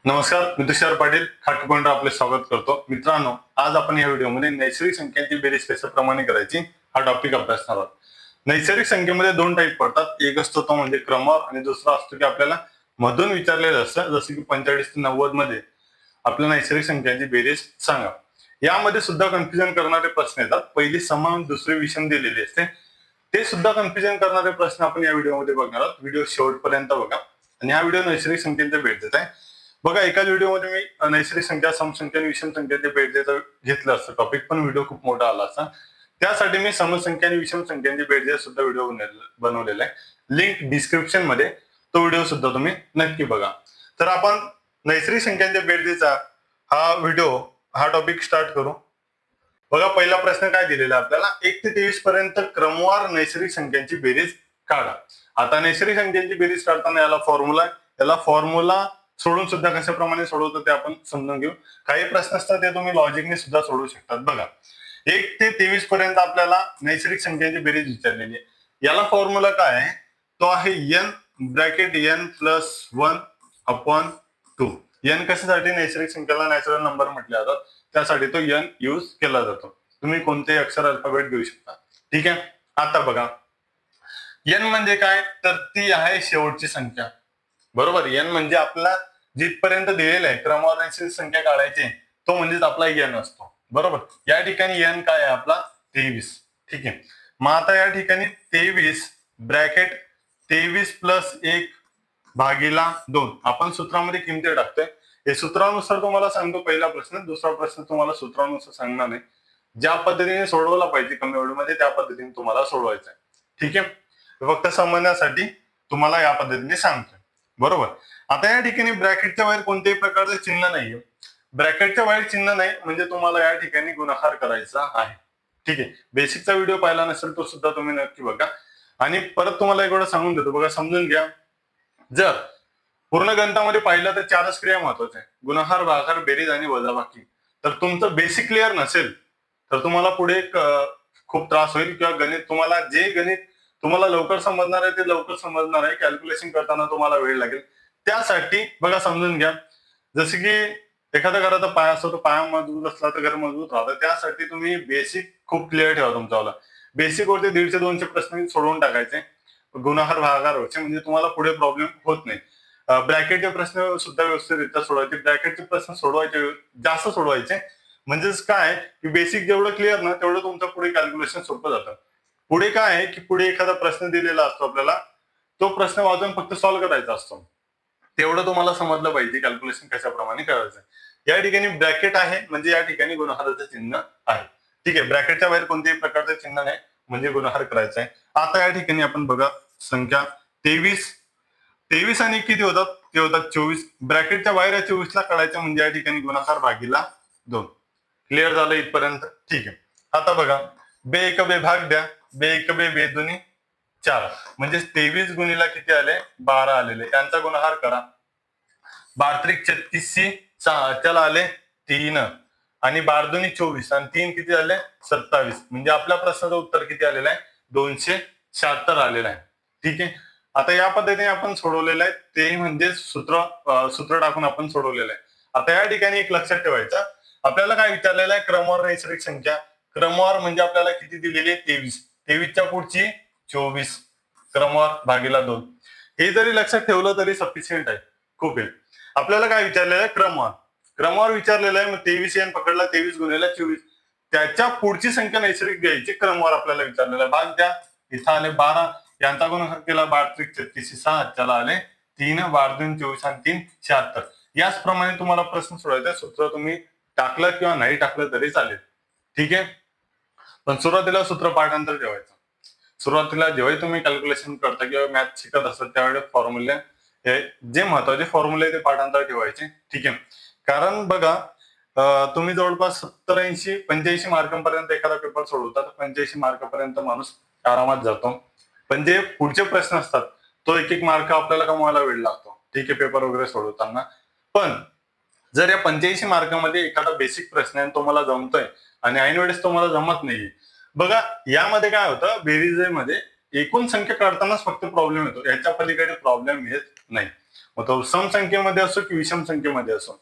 नमस्कार, मी तुषार पाटील खाकी पॉइंटवर आपले स्वागत करतो. मित्रांनो, आज आपण या व्हिडिओमध्ये नैसर्गिक संख्यांची बेरीज कशाप्रमाणे करायची हा टॉपिक अभ्यासणार आहोत. नैसर्गिक संख्येमध्ये दोन टाईप पडतात. एक असतो तो म्हणजे क्रमवार आणि दुसरा असतो की आपल्याला मधून विचारलेलं असतं, जसं की 45 ते 90 मध्ये आपल्या नैसर्गिक संख्यांची बेरीज सांगा. यामध्ये सुद्धा कन्फ्युजन करणारे प्रश्न येतात. पहिली समान, दुसरी विषम दिलेली असते. ते सुद्धा कन्फ्युजन करणारे प्रश्न आपण या व्हिडिओमध्ये बघणार आहोत. व्हिडिओ शेवटपर्यंत बघा. आणि हा व्हिडिओ नैसर्गिक संख्यांच्या बेरजेचा आहे. बघा, एकाच व्हिडिओमध्ये मी नैसर्गिक संख्या, समसंख्या आणि विषम संख्येचे बेरजेचं घेतलं असतं टॉपिक, पण व्हिडिओ खूप मोठा आला असता. त्यासाठी मी समसंख्या आणि विषम संख्यांचे बेरजे सुद्धा व्हिडिओ बनवलेला आहे. लिंक डिस्क्रिप्शन मध्ये, तो व्हिडिओ सुद्धा तुम्ही नक्की बघा. तर आपण नैसर्गिक संख्यांच्या बेरजेचा हा टॉपिक स्टार्ट करू. बघा, पहिला प्रश्न काय दिलेला आपल्याला, 1 ते 23 पर्यंत क्रमवार नैसर्गिक संख्यांची बेरीज काढा. आता नैसर्गिक संख्यांची बेरीज काढताना याला फॉर्म्युला सोडून सुद्धा कशाप्रमाणे सोडवतो ते आपण समजून घेऊ. काही प्रश्न असतात ते तुम्ही लॉजिकने सुद्धा सोडवू शकतात. बघा, 1 ते 23 पर्यंत आपल्याला नैसर्गिक संख्यांची बेरीज विचारलेली आहे. याला फॉर्म्युला काय आहे, तो आहे n bracket n plus 1 upon 2. n कशासाठी, नैसर्गिक संख्येला नॅचरल नंबर म्हटले जातात, त्यासाठी तो n यूज केला जातो. तुम्ही कोणतेही अक्षर अल्फाबेट घेऊ शकता. ठीक आहे. आता बघा, n म्हणजे काय, तर ती आहे शेवटची संख्या. बरोबर. n म्हणजे आपला जिथपर्यंत दिलेला आहे क्रमवार नैसर्गिक संख्या काढायची, तो म्हणजेच आपला n असतो. बरोबर. या ठिकाणी n काय आहे आपला, 23. ठीक आहे. मग आता या ठिकाणी 23 ब्रॅकेट 23 प्लस 1 भागीला 2 आपण सूत्रामध्ये किमती टाकतोय. हे सूत्रानुसार तुम्हाला सांगतो पहिला प्रश्न. दुसरा प्रश्न तुम्हाला सूत्रानुसार सांगणार नाही. ज्या पद्धतीने सोडवला पाहिजे कमी वेळेमध्ये त्या पद्धतीने तुम्हाला सोडवायचं आहे. ठीक आहे. फक्त समजण्यासाठी तुम्हाला या पद्धतीने सांगतोय. बरोबर. आता या ठिकाणी ब्रॅकेटच्या बाहेर कोणत्याही प्रकारचे चिन्ह नाहीये. ब्रॅकेटच्या बाहेर चिन्ह नाही म्हणजे तुम्हाला या ठिकाणी गुणाकार करायचा आहे. ठीक आहे. बेसिकचा व्हिडिओ पाहिला नसेल तो सुद्धा तुम्ही नक्की बघा. आणि परत तुम्हाला एक वेळा सांगून देतो, बघा समजून घ्या. जर पूर्ण गणितामध्ये पाहिलं तर 4च क्रिया महत्वाच्या आहे, गुणाकार, भागाकार, बेरीज आणि वजाबाकी. तर तुमचं बेसिक क्लिअर नसेल तर तुम्हाला पुढे खूप त्रास होईल, किंवा गणित तुम्हाला लवकर समजणार आहे ते लवकर समजणार आहे, कॅल्क्युलेशन करताना तुम्हाला वेळ लागेल. त्यासाठी बघा समजून घ्या, जसे की एखाद्या घराचा पाया असतो, तो पाया मजबूत असला तर घर मजबूत राहतं. त्यासाठी तुम्ही बेसिक खूप क्लिअर ठेवा तुमच्यावाला. बेसिक वरती 150-200 प्रश्न सोडवून टाकायचे गुणाकार भागाकार व्हायचे, म्हणजे तुम्हाला पुढे प्रॉब्लेम होत नाही. ब्रॅकेटचे प्रश्न सुद्धा व्यवस्थितरित्या सोडवायचे. ब्रॅकेटचे प्रश्न जास्त सोडवायचे. म्हणजेच काय की बेसिक जेवढं क्लिअर ना तेवढं तुमचं पुढे कॅल्क्युलेशन सोपं जातं. पुढे काय आहे की पुढे एखादा प्रश्न दिलेला असतो आपल्याला, तो प्रश्न वाचून फक्त सॉल्व्ह करायचा असतो. तेवढं तुम्हाला समजलं पाहिजे कॅल्क्युलेशन कशाप्रमाणे करायचं. या ठिकाणी ब्रॅकेट आहे म्हणजे या ठिकाणी गुणाकाराचं चिन्ह आहे. ठीक आहे. ब्रॅकेटच्या बाहेर कोणत्याही प्रकारचं चिन्ह नाही म्हणजे गुणाकार करायचा आहे. आता या ठिकाणी आपण बघा, संख्या 23 आणि किती होतात, ते होतात 24. ब्रॅकेटच्या बाहेर या 24 ला काढायचं म्हणजे या ठिकाणी गुणाकार भागीला 2. क्लिअर झालं इथपर्यंत. ठीक आहे. आता बघा, बे एक बे भाग द्या, बे एक बे बे दोन्ही 4 म्हणजे 23 गुणीला किती आले, 12 आलेले. त्यांचा गुणाकार करा. 12 36 त्याला आले 3 आणि 12 दोन्ही 24 आणि 3 किती झाले, 27. म्हणजे आपल्या प्रश्नाचं उत्तर किती आलेलं आहे, 276 आलेलं आहे. ठीक आहे. आता या पद्धतीने आपण सोडवलेलं आहे, ते म्हणजे सूत्र टाकून आपण सोडवलेलं आहे. आता या ठिकाणी एक लक्षात ठेवायचं, आपल्याला काय विचारलेलं आहे, क्रमवार नैसर्गिक संख्या. क्रमवार म्हणजे आपल्याला किती दिलेली आहे, 23. 23च्या पुढची 24 क्रमवार भागीला 2. हे जरी लक्षात ठेवलं तरी सफिशियंट आहे, खूप आहे. आपल्याला काय विचारलेलं आहे, क्रमवार विचारलेला आहे. मग 23 n पकडला, 23 गुणिले 24. त्याच्या पुढची संख्या नैसर्गिक घ्यायची, क्रमवार आपल्याला विचारलेला आहे. भाग द्या, इथं आले 12, यांचा गुणाकार केला, 12 36 6 त्याला आले 3, 12 2 24 आणि 3 76. याचप्रमाणे तुम्हाला प्रश्न सोडवायचा. सूत्र तुम्ही टाकलं किंवा नाही टाकलं तरी चालेल. ठीक आहे. पण सुरुवातीला सूत्र पाठांतर ठेवायचं. सुरुवातीला जेव्हा तुम्ही कॅल्क्युलेशन करता किंवा मॅथ शिकत असतात त्यावेळेस फॉर्म्युले, जे महत्वाचे फॉर्म्युले ते पाठांतर ठेवायचे. ठीक आहे. कारण बघा, तुम्ही जवळपास 70 80 85 मार्कांपर्यंत एखादा पेपर सोडवता, तर 85 मार्कापर्यंत माणूस आरामात जातो. पण जे पुढचे प्रश्न असतात तो एक मार्क आपल्याला कमवायला वेळ लागतो. ठीक आहे, पेपर वगैरे सोडवताना. पण जर या 85 मार्कामध्ये एखादा बेसिक प्रश्न आहे, तो मला जमतोय आणि ऐन वेळेस तो मला जमत नाहीये. बघा, यामध्ये काय होतं, बेरीजमध्ये एकूण संख्या काढतानाच फक्त प्रॉब्लेम येतो, याच्या पलीकडे प्रॉब्लेम येत नाही. मग तो सम संख्येमध्ये असो की विषम संख्येमध्ये असो,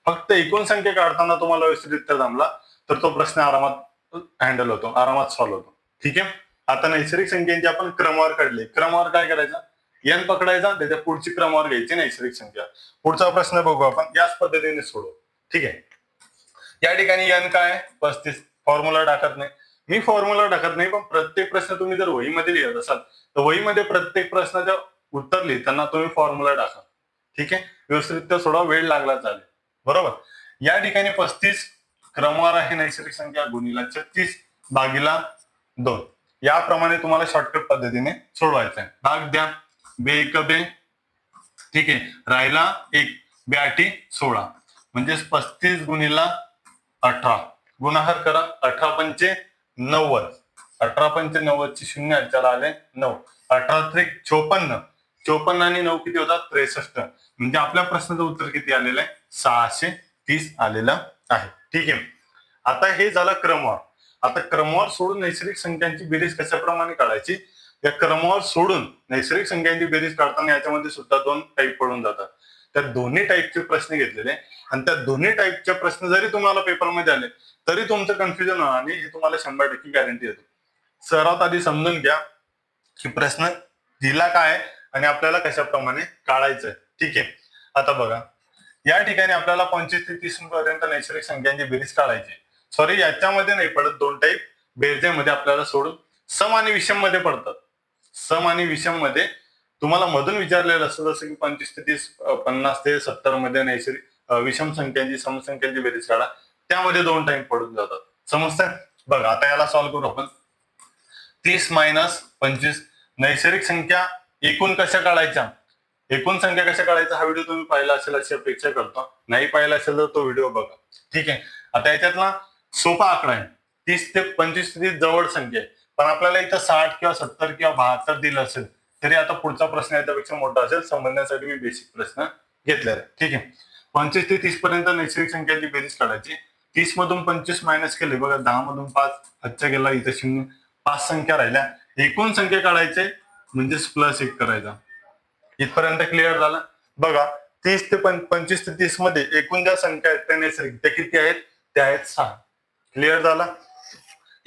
फक्त एकूण संख्या काढताना तुम्हाला व्यवस्थितरित्या जमला तर तो प्रश्न आरामात हँडल होतो, आरामात सॉल्व्ह होतो. ठीक आहे. आता नैसर्गिक संख्येची आपण क्रमवार काढले. क्रमवार काय करायचा, n पकडायचा, त्याच्या पुढची क्रमवार घ्यायची नैसर्गिक संख्या. पुढचा प्रश्न बघू आपण याच पद्धतीने सोडू. ठीक आहे. या ठिकाणी n काय 35. फॉर्म्युला टाकत नाही मी, फॉर्म्युला टाकत नाही, पण प्रत्येक प्रश्न तुम्ही जर वहीमध्ये लिहित असाल तर वहीमध्ये प्रत्येक प्रश्नाच्या उत्तर लिहिताना तुम्ही फॉर्म्युला टाका. ठीक आहे. व्यवस्थितरित्या सोडा, वेळ लागला चालेल. बरोबर. या ठिकाणी 35 क्रमवार आहे नैसर्गिक संख्या गुणिला 36 भागीला 2. याप्रमाणे तुम्हाला शॉर्टकट पद्धतीने सोडवायचं आहे. भाग द्या, बे एक बे. ठीक आहे. राहिला 1, 2 16 म्हणजे 35 गुणिला 18. गुणाकार करा. 18 पंचे 90. 18 पंचे 90 ची 0 याच्याला आले 9. 18 त्रिक 54. 54 आणि 9 किती होतात 63. म्हणजे आपल्या प्रश्नाचं उत्तर किती आलेलं आहे 630 आलेलं आहे. ठीक आहे. आता हे झालं क्रमवार. आता क्रमवार सोडून नैसर्गिक संख्यांची बेरीज कशाप्रमाणे काढायची, या क्रमवार सोडून नैसर्गिक संख्यांची बेरीज काढताना याच्यामध्ये सुद्धा 2 टाईप पडून जातात. त्या दोन्ही टाईपचे प्रश्न घेतलेले आणि त्या दोन्ही टाईपचे प्रश्न जरी तुम्हाला पेपरमध्ये आले तरी तुमचं कन्फ्युजन होणार आणि हे तुम्हाला 100% गॅरंटी देतो. सर्वात आधी समजून घ्या की प्रश्न दिला काय आणि आपल्याला कशाप्रमाणे काढायचंय. ठीक आहे. आता बघा, या ठिकाणी आपल्याला 25 ते 30 पर्यंत नैसर्गिक संख्यांची बेरीज काढायची. सॉरी, याच्यामध्ये नाही पडत. 2 टाईप बेरजेमध्ये आपल्याला सोडून सम आणि विषम मध्ये पडतात. सम आणि विषम मध्ये तुम्हाला मधून विचारलेलं असतं, जसं की 25 ते 30, 50 ते 70 मध्ये नैसर्गिक विषम संख्यांची समसंख्यांची बेरीज काढा. त्यामध्ये 2 टाईम पडून जातात. समजतंय. बघा आता याला सॉल्व्ह करू आपण. 30 मायनस 25 नैसर्गिक संख्या एकूण कशा काढायच्या, एकूण संख्या कशा काढायचा हा व्हिडिओ तुम्ही पाहिला असेल अशी अपेक्षा करतो. नाही पाहिला असेल तर तो व्हिडिओ बघा. ठीक आहे. आता याच्यातला सोपा आकडा आहे. 30 ते 25 जवळ संख्या आहे, पण आपल्याला इथं 60 किंवा 70 किंवा 72 दिलं असेल तरी आता पुढचा प्रश्न याच्यापेक्षा मोठा असेल. समजण्यासाठी मी बेसिक प्रश्न घेतलेला आहे. ठीक आहे. 25 ते 30 पर्यंत नैसर्गिक संख्यांची बेरीज काढायची. 30 मधून 25 मायनस केले बघा, 10 मधून 5 हातच्या गेला, इथं 0, 5 संख्या राहिल्या. एकूण संख्या काढायचे म्हणजेच प्लस 1 करायचा. इथपर्यंत क्लिअर झालं. बघा 30 ते 25 ते 30 मध्ये एकूण ज्या संख्या आहेत त्या नैसर्गिक त्या किती आहेत, त्या आहेत 6. क्लिअर झाला.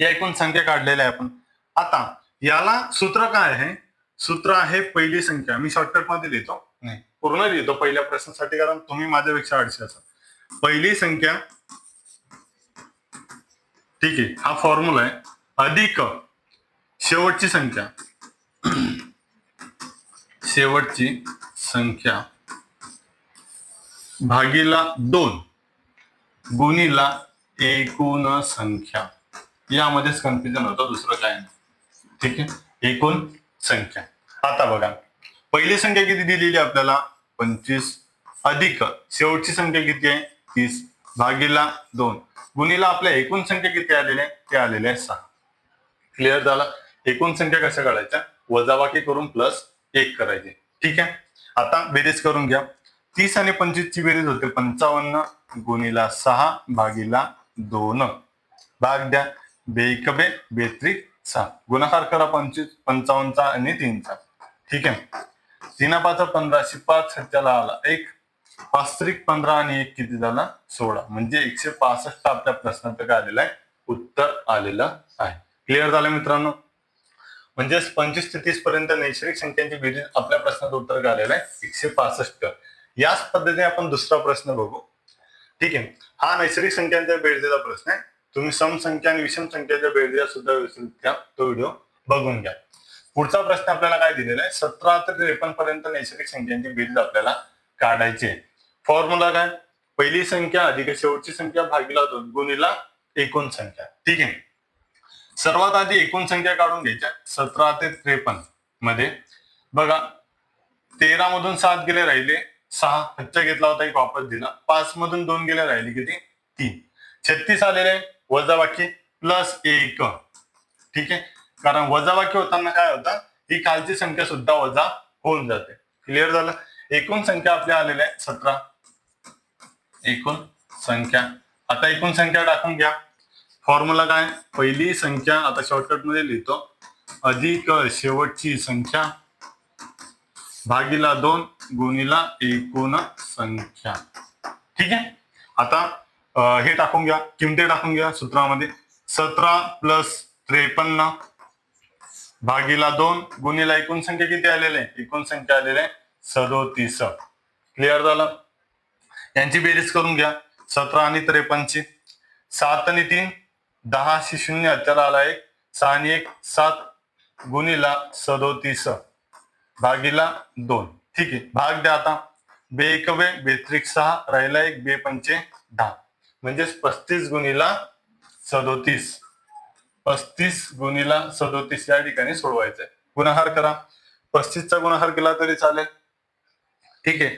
या एकूण संख्या काढलेल्या आहे आपण. आता याला सूत्र काय आहे, सूत्र आहे पहिली संख्या. मी शॉर्टकट मध्ये लिहितो, नाही पूर्ण लिहितो पहिल्या प्रश्नासाठी, कारण तुम्ही माझ्यापेक्षा 800 असाल. पहिली संख्या, ठीक आहे, हा फॉर्म्युला आहे, अधिक शेवटची संख्या, शेवटची संख्या भागीला 2 गुणीला एकूण संख्या. यामध्येच कन्फ्युजन होतं, दुसरं काय नाही. ठीक आहे. एकूण संख्या. आता बघा पहिली संख्या किती दिलेली आपल्याला 25 अधिक शेवटची संख्या किती आहे 30 भागीला 2 गुणीला आपल्या एकूण संख्या किती आलेल्या आहे, ते आलेले आहे 6. क्लिअर झाला. एकूण संख्या कशा काढायच्या, वजाबाकी करून प्लस 1 करायचे. ठीक आहे. आता बेरीज करून घ्या. 30 आणि 25 ची बेरीज होते 55 गुणीला 6 भागीला 2. भाग द्या, बेक बे बेत्रिक 6. गुणाकार करा 25 55 आणि 3 चा. ठीक आहे. 3 5 15, 5 ह्याच्याला आला 1, 5 त्रिक 15 आणि 1 किती झाला 16. म्हणजे 165 आपल्या प्रश्नाचं काय आलेलं आहे, उत्तर आलेलं आहे. क्लिअर झालं मित्रांनो. म्हणजेच 25 ते 30 पर्यंत नैसर्गिक संख्यांची बेरीज आपल्या प्रश्नाचं उत्तर काय आलेलं आहे 165. याच पद्धतीने आपण दुसरा प्रश्न बघू. ठीक आहे. हा नैसर्गिक संख्यांच्या बेरजेचा प्रश्न आहे. तुम्ही सम संख्या आणि विषम संख्याच्या बेरजेचा सुद्धा व्यवस्थित तो व्हिडिओ बघून घ्या. पुढचा प्रश्न आपल्याला काय दिलेला आहे, 17 ते 53 पर्यंत नैसर्गिक संख्यांची बेरीज आपल्याला काढायची आहे. फॉर्म्युला काय, पहिली संख्या अधिक शेवटची संख्या भागीला 2 गुणीला एकूण संख्या. ठीक आहे. सर्वात आधी एकूण संख्या काढून घ्यायच्या. 17 ते 53 मध्ये बघा 13 मधून 7 गेले, राहिले 6, हच्चा घेतला होता, एक वापस दिला. 5 मधून 2 गेले, राहिले किती 3. 36 आलेले, वजाबाकी प्लस 1. ठीक आहे. कारण वजाबाकी होताना काय होतं, ही खालची संख्या सुद्धा वजा होऊन जाते. क्लिअर झालं. एकूण संख्या आपल्या आलेल्या आहे 17. एकूण संख्या. आता एकूण संख्या टाकून घ्या. फॉर्म्युला काय, पहिली संख्या, आता शॉर्टकट मध्ये लिहितो, अधिक शेवटची संख्या भागीला 2 गुणिला एकूण संख्या. ठीक आहे. आता हे टाकून घ्या, किमती टाकून घ्या सूत्रामध्ये. 17 प्लस 53 भागीला 2 गुणिला एकूण संख्या किती आलेले आहे? एकूण संख्या आलेले आहे 37. क्लिअर झालं? यांची बेरीज करून घ्या. 17 आणि 53 ची. 7 आणि 3 10 शी 0 हत्याला आला 1. 6 आणि 1 7 गुणिला 37 भागीला 2. ठीक आहे. भाग द्या आता. बे 1 बे, बे 3 6 राहिला 1, बे 5 10 म्हणजे 35 गुणिला 37. 35 गुणिला 37 या ठिकाणी सोडवायचंय. गुणाकार करा. 35 चा गुणाकार केला तरी चालेल. ठीक आहे.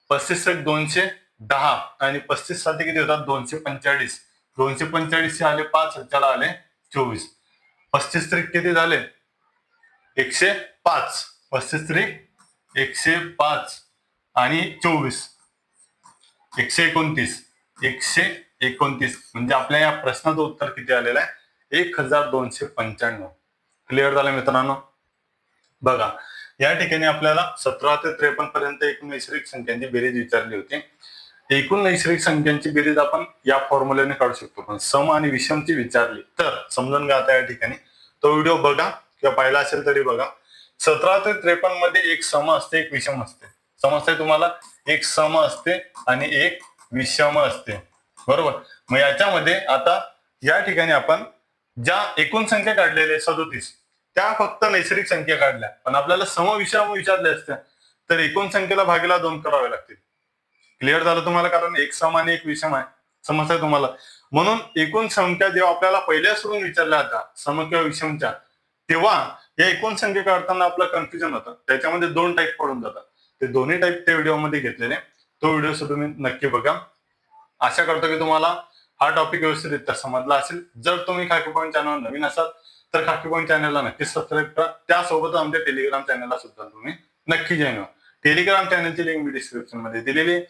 35 एक 210 आणि 35 साठी किती होतात? 245. 245 आले 5 त्याला आले 24. 35 त्रिक किती झाले? 105. 35 त्रिक 105 आणि 24 129. 129 म्हणजे आपल्या या प्रश्नाचं उत्तर किती आलेलं आहे? 1295. क्लिअर झालं मित्रांनो? बघा, या ठिकाणी आपल्याला 17 ते 53 पर्यंत एकूण नैसर्गिक संख्यांची बेरीज विचारली होती. एकूण नैसर्गिक संख्यांची बेरीज आपण या फॉर्म्युल्याने काढू शकतो, पण सम आणि विषमची विचारली तर समजून घ्या. आता या ठिकाणी तो व्हिडिओ बघा किंवा पाहिला असेल तरी बघा. 17 ते 53 मध्ये एक सम असते, एक विषम असते. समजतंय तुम्हाला? एक सम असते आणि एक विषम असते. बरोबर. मग याच्यामध्ये आता या ठिकाणी आपण ज्या एकूण संख्या काढलेल्या 37 त्या फक्त नैसर्गिक संख्या काढल्या, पण आपल्याला सम विषम विचारले असत्या तर एकूण संख्येला भागीला 2 करावे लागतील. क्लिअर झालं तुम्हाला? कारण एक सम आणि एक विषम आहे. समजतंय तुम्हाला? म्हणून एकूण संख्या जेव्हा आपल्याला पहिल्या सोडून विचारल्या होत्या सम किंवा विषमच्या, तेव्हा या एकूण संख्या काढताना आपलं कन्फ्युजन होतं. त्याच्यामध्ये 2 टाईप पडून जातात. ते दोन्ही टाईप त्या व्हिडिओमध्ये घेतलेले. तो व्हिडिओ सुद्धा तुम्ही नक्की बघा. आशा करतो की तुम्हाला हा टॉपिक व्यवस्थितरित्या समजला असेल. जर तुम्ही खाकी पॉईंट चॅनल नवीन असाल तर खाकी पॉईंट चॅनलला नक्की सबस्क्राईब करा. त्यासोबत आमच्या टेलिग्राम चॅनलला सुद्धा तुम्ही नक्की जॉईन व्हा. टेलिग्राम चॅनलची लिंक मी डिस्क्रिप्शन मध्ये दिलेली आहे.